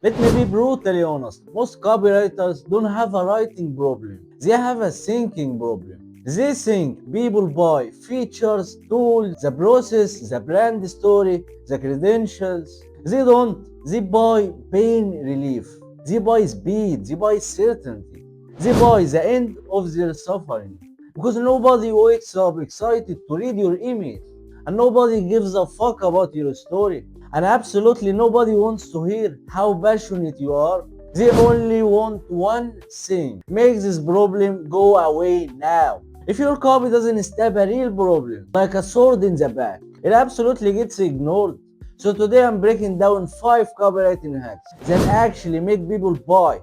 Let me be brutally honest. Most copywriters don't have a writing problem. They have a thinking problem. They think people buy features, tools, the process, the brand story, the credentials. They don't. They buy pain relief. They buy speed. They buy certainty. They buy the end of their suffering. Because nobody wakes up excited to read your email. And nobody gives a fuck about your story. And absolutely nobody wants to hear how passionate you are. They only want one thing. Make this problem go away now. If your copy doesn't stab a real problem, like a sword in the back, it absolutely gets ignored. So today I'm breaking down 5 copywriting hacks that actually make people buy.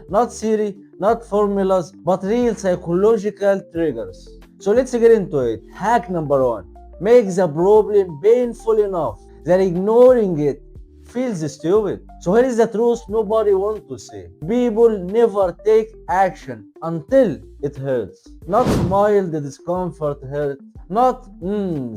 Not theory, not formulas, but real psychological triggers. So let's get into it. Hack number 1. Make the problem painful enough that ignoring it feels stupid. So here is the truth nobody wants to say. People never take action until it hurts. Not mild discomfort hurt. Not,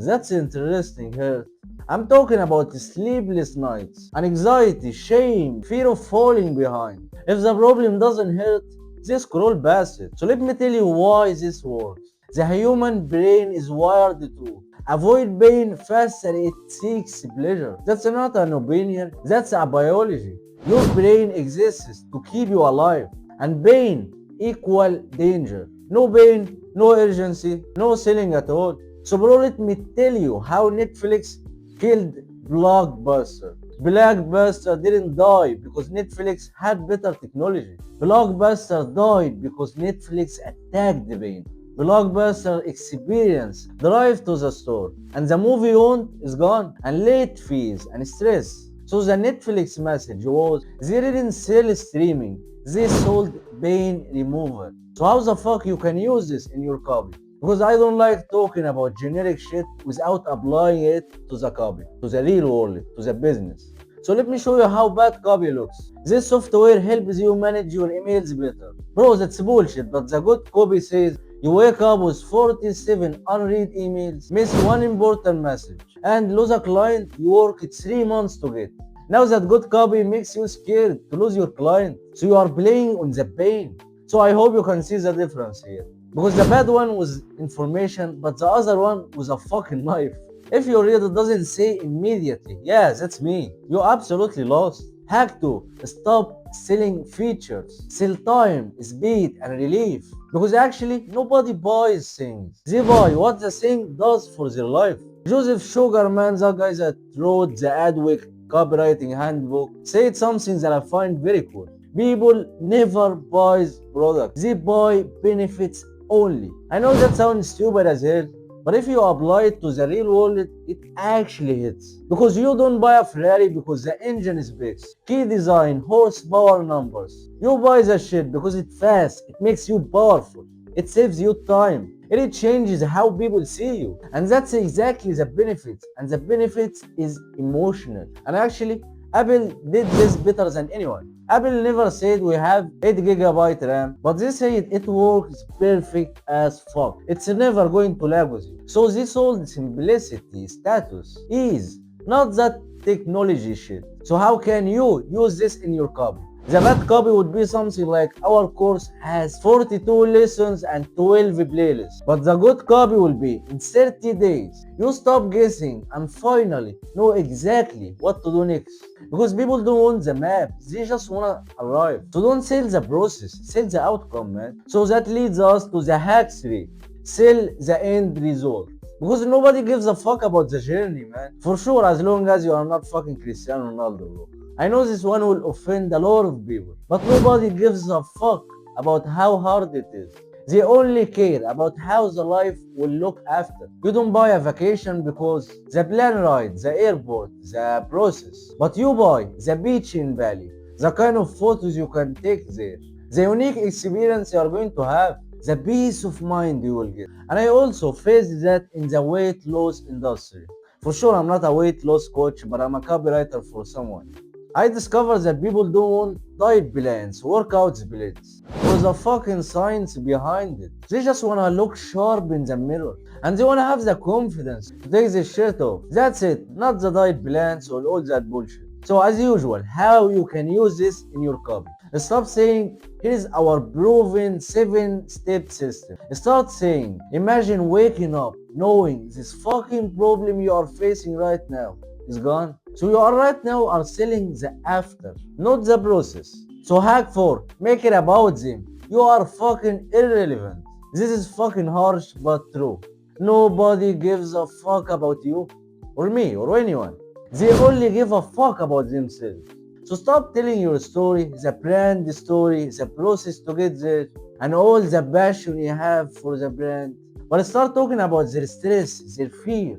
that's interesting hurt. I'm talking about sleepless nights, anxiety, shame, fear of falling behind. If the problem doesn't hurt, just scroll past it. So let me tell you why this works. The human brain is wired to avoid pain faster it seeks pleasure. That's not an opinion, that's a biology. Your brain exists to keep you alive. And pain equal danger. No pain, no urgency, no selling at all. So bro, let me tell you how Netflix killed Blockbuster. Blockbuster didn't die because Netflix had better technology. Blockbuster died because Netflix attacked the pain. Blockbuster experience drive to the store and the movie owned is gone and late fees and stress. So the Netflix message was they didn't sell streaming, they sold pain removal. So how the fuck you can use this in your copy? Because I don't like talking about generic shit without applying it to the copy, to the real world, to the business. So let me show you how bad copy looks. This software helps you manage your emails better. Bro, that's bullshit, but the good copy says you wake up with 47 unread emails, miss one important message, and lose a client you worked 3 months to get. Now that good copy makes you scared to lose your client, so you are playing on the pain. So I hope you can see the difference here. Because the bad one was information, but the other one was a fucking knife. If your reader doesn't say immediately, yeah, that's me, you absolutely lost. Hack 2. Stop selling features. Sell time, speed, and relief. Because actually, nobody buys things. They buy what the thing does for their life. Joseph Sugarman, the guy that wrote the Adweek copywriting handbook, said something that I find very cool. People never buy products. They buy benefits only. I know that sounds stupid as hell, but if you apply it to the real world, it actually hits. Because you don't buy a Ferrari because the engine is big. Key design, horsepower numbers. You buy the shit because it's fast, it makes you powerful, it saves you time. It changes how people see you. And that's exactly the benefit. And the benefit is emotional. And actually, Apple did this better than anyone. Apple never said we have 8 GB RAM, but they said it works perfect as fuck. It's never going to lag with you. So they sold simplicity, status, ease, not that technology shit. So how can you use this in your copy? The bad copy would be something like our course has 42 lessons and 12 playlists. But the good copy will be in 30 days. You stop guessing and finally know exactly what to do next. Because people don't want the map, they just wanna arrive. So don't sell the process, sell the outcome, man. So that leads us to the hack 3. Sell the end result. Because nobody gives a fuck about the journey, man. For sure, as long as you are not fucking Cristiano Ronaldo, bro. I know this one will offend a lot of people, but nobody gives a fuck about how hard it is. They only care about how the life will look after. You don't buy a vacation because the plane ride, the airport, the process, but you buy the beach in Bali, the kind of photos you can take there, the unique experience you are going to have, the peace of mind you will get. And I also faced that in the weight loss industry. For sure, I'm not a weight loss coach, but I'm a copywriter for someone. I discovered that people don't want diet plans, workouts plans. There's a fucking science behind it. They just wanna look sharp in the mirror. And they wanna have the confidence to take the shirt off. That's it, not the diet plans or all that bullshit. So as usual, how you can use this in your copy. Stop saying, here is our proven 7-step system. Start saying, imagine waking up knowing this fucking problem you are facing right now is gone. So you are right now are selling the after, not the process. So hack 4, make it about them. You are fucking irrelevant. This is fucking harsh but true. Nobody gives a fuck about you, or me, or anyone. They only give a fuck about themselves. So stop telling your story, the brand story, the process to get there, and all the passion you have for the brand. But start talking about their stress, their fear,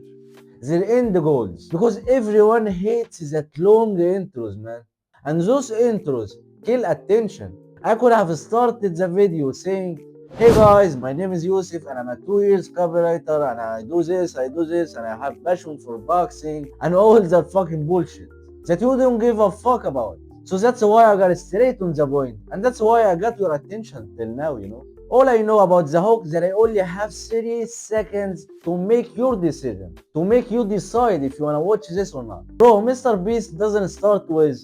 their end goals. Because everyone hates that long intros, man. And those intros kill attention. I could have started the video saying, hey guys, my name is Yusuf and I'm a 2 years copywriter and I do this and I have passion for boxing and all that fucking bullshit that you don't give a fuck about. So that's why I got straight on the point and that's why I got your attention till now, you know. All I know about the hook is that I only have 30 seconds to make your decision, to make you decide if you wanna watch this or not. Bro, Mr. Beast doesn't start with,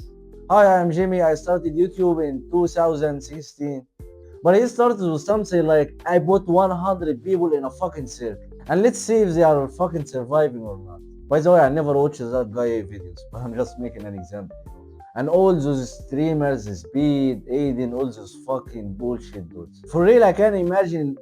hi, I'm Jimmy, I started YouTube in 2016. But he started with something like, I put 100 people in a fucking circle. And let's see if they are fucking surviving or not. By the way, I never watched that guy videos, but I'm just making an example. And all those streamers, Speed, Aiden, all those fucking bullshit dudes. For real, I can't imagine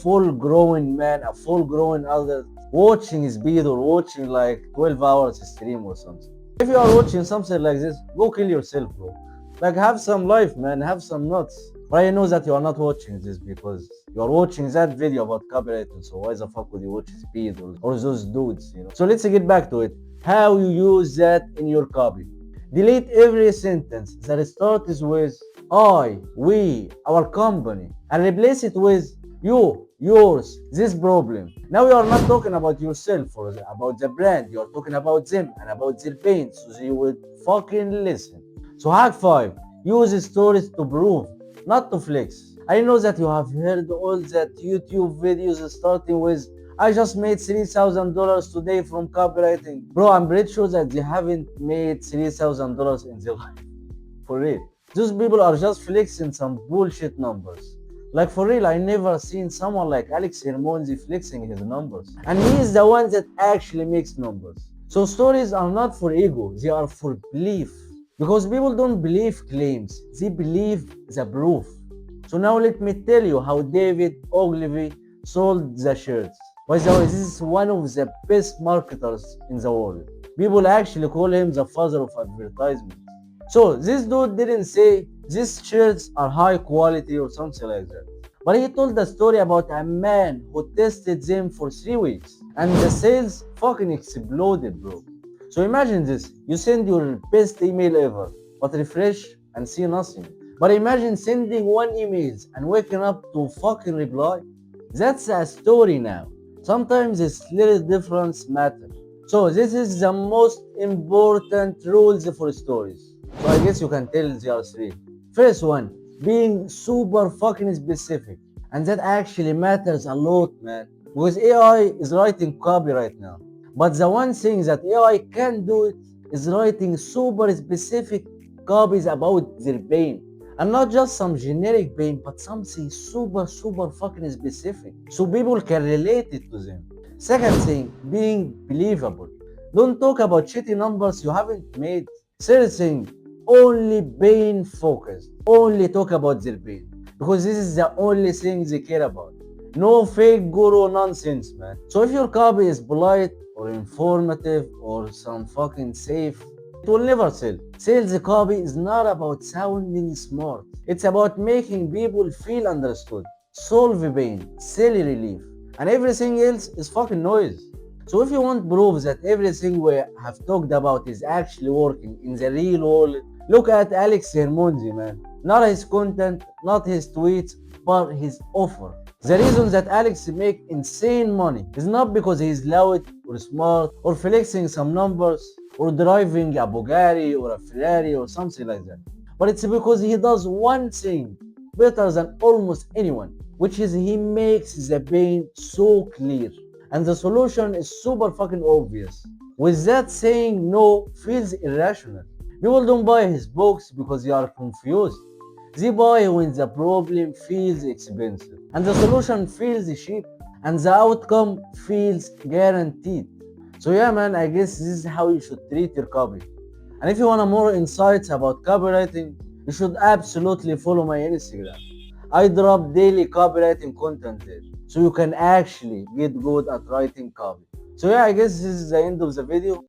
full-grown man, a full-grown adult watching Speed or watching like 12 hours stream or something. If you are watching something like this, go kill yourself, bro. Like, have some life, man, have some nuts. But I know that you are not watching this because you are watching that video about copywriting, so why the fuck would you watch Speed or those dudes, you know? So let's get back to it. How you use that in your copy. Delete every sentence that starts with I, we, our company, and replace it with you, yours, this problem. Now you are not talking about yourself or about the brand, you are talking about them and about their pain, so they will fucking listen. So hack 5, use stories to prove, not to flex. I know that you have heard all that YouTube videos starting with, I just made $3,000 today from copywriting. Bro, I'm pretty sure that they haven't made $3,000 in their life. For real. Those people are just flexing some bullshit numbers. Like for real, I never seen someone like Alex Hormozi flexing his numbers. And he is the one that actually makes numbers. So stories are not for ego, they are for belief. Because people don't believe claims, they believe the proof. So now let me tell you how David Ogilvy sold the shirts. By the way, this is one of the best marketers in the world. People actually call him the father of advertisement. So this dude didn't say these shirts are high quality or something like that. But he told the story about a man who tested them for 3 weeks and the sales fucking exploded, bro. So imagine this, you send your best email ever, but refresh and see nothing. But imagine sending one email and waking up to fucking reply. That's a story now. Sometimes this little difference matters. So this is the most important rules for stories. So I guess you can tell there are 3. First one, being super fucking specific. And that actually matters a lot, man. Because AI is writing copy right now. But the one thing that AI can do it is writing super specific copies about their pain. And not just some generic pain, but something super fucking specific. So people can relate it to them. Second thing, being believable. Don't talk about shitty numbers you haven't made. Third thing, only pain focused. Only talk about their pain. Because this is the only thing they care about. No fake guru nonsense, man. So if your copy is polite or informative or some fucking safe, it will never sell. Sales copy is not about sounding smart. It's about making people feel understood, solve pain, sell relief, and everything else is fucking noise. So if you want proof that everything we have talked about is actually working in the real world, look at Alex Hormozi, man. Not his content, not his tweets, but his offer. The reason that Alex make insane money is not because he's loud or smart or flexing some numbers or driving a Bugatti or a Ferrari or something like that. But it's because he does one thing better than almost anyone, which is he makes the pain so clear. And the solution is super fucking obvious. With that, saying no feels irrational. People don't buy his books because they are confused. They buy when the problem feels expensive, and the solution feels cheap, and the outcome feels guaranteed. So yeah man, I guess this is how you should treat your copy. And if you want more insights about copywriting, you should absolutely follow my Instagram. I drop daily copywriting content there, so you can actually get good at writing copy. So yeah, I guess this is the end of the video.